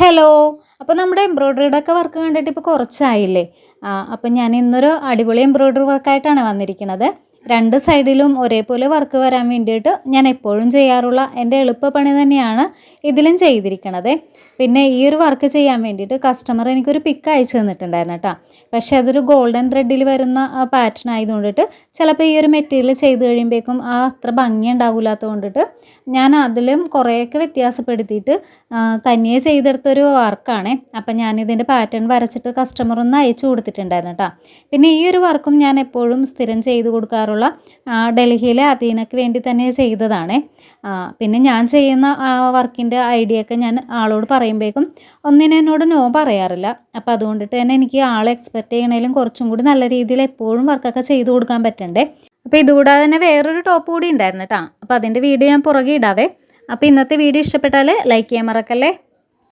Hello. അപ്പോൾ നമ്മുടെ എംബ്രോയ്ഡറിയുടെ ഒക്കെ വർക്ക് കണ്ടിട്ട് ഇപ്പോൾ കുറച്ചായില്ലേ? അപ്പം ഞാൻ ഇന്നൊരു അടിപൊളി എംബ്രോയ്ഡറി വർക്കായിട്ടാണ് വന്നിരിക്കുന്നത്. രണ്ട് സൈഡിലും ഒരേപോലെ വർക്ക് വരാൻ വേണ്ടിയിട്ട് ഞാൻ എപ്പോഴും ചെയ്യാറുള്ള എൻ്റെ എളുപ്പപ്പണി തന്നെയാണ് ഇതിലും ചെയ്തിരിക്കണത്. പിന്നെ ഈ ഒരു വർക്ക് ചെയ്യാൻ വേണ്ടിയിട്ട് കസ്റ്റമർ എനിക്കൊരു പിക്ക് അയച്ചു തന്നിട്ടുണ്ടായിരുന്നു കേട്ടോ. പക്ഷേ അതൊരു ഗോൾഡൻ ത്രെഡിൽ വരുന്ന പാറ്റേൺ ആയതുകൊണ്ടിട്ട് ചിലപ്പോൾ ഈ ഒരു മെറ്റീരിയൽ ചെയ്ത് കഴിയുമ്പോഴേക്കും അത്ര ഭംഗി ഉണ്ടാകില്ലാത്തത് കൊണ്ടിട്ട് ഞാൻ അതിലും കുറേയൊക്കെ വ്യത്യാസപ്പെടുത്തിയിട്ട് തനിയെ ചെയ്തെടുത്തൊരു വർക്കാണ്. അപ്പം ഞാനിതിൻ്റെ പാറ്റേൺ വരച്ചിട്ട് കസ്റ്റമർ ഒന്ന് അയച്ചു കൊടുത്തിട്ടുണ്ടായിരുന്നു കേട്ടോ. പിന്നെ ഈ ഒരു വർക്കും ഞാൻ എപ്പോഴും സ്ഥിരം ചെയ്ത് കൊടുക്കാറുള്ള ഡൽഹിയിലെ അദീനയ്ക്ക് വേണ്ടി തന്നെ ചെയ്തതാണ്. പിന്നെ ഞാൻ ചെയ്യുന്ന വർക്കിൻ്റെ ഐഡിയ ഒക്കെ ഞാൻ ആളോട് പറയുമ്പോഴേക്കും ഒന്നിനും എന്നോട് നോ പറയാറില്ല. അപ്പോൾ അതുകൊണ്ടിട്ട് തന്നെ എനിക്ക് ആളെ എക്സ്പെക്റ്റ് ചെയ്യണേലും കുറച്ചും കൂടി നല്ല രീതിയിൽ എപ്പോഴും വർക്കൊക്കെ ചെയ്ത് കൊടുക്കാൻ പറ്റണ്ടേ. അപ്പോൾ ഇതുകൂടാതെ തന്നെ വേറൊരു ടോപ്പ് കൂടി ഉണ്ടായിരുന്നു കേട്ടോ. അപ്പോൾ അതിൻ്റെ വീഡിയോ ഞാൻ പുറകെ ഇടാവേ. അപ്പോൾ ഇന്നത്തെ വീഡിയോ ഇഷ്ടപ്പെട്ടാൽ ലൈക്ക് ചെയ്യാൻ മറക്കല്ലേ.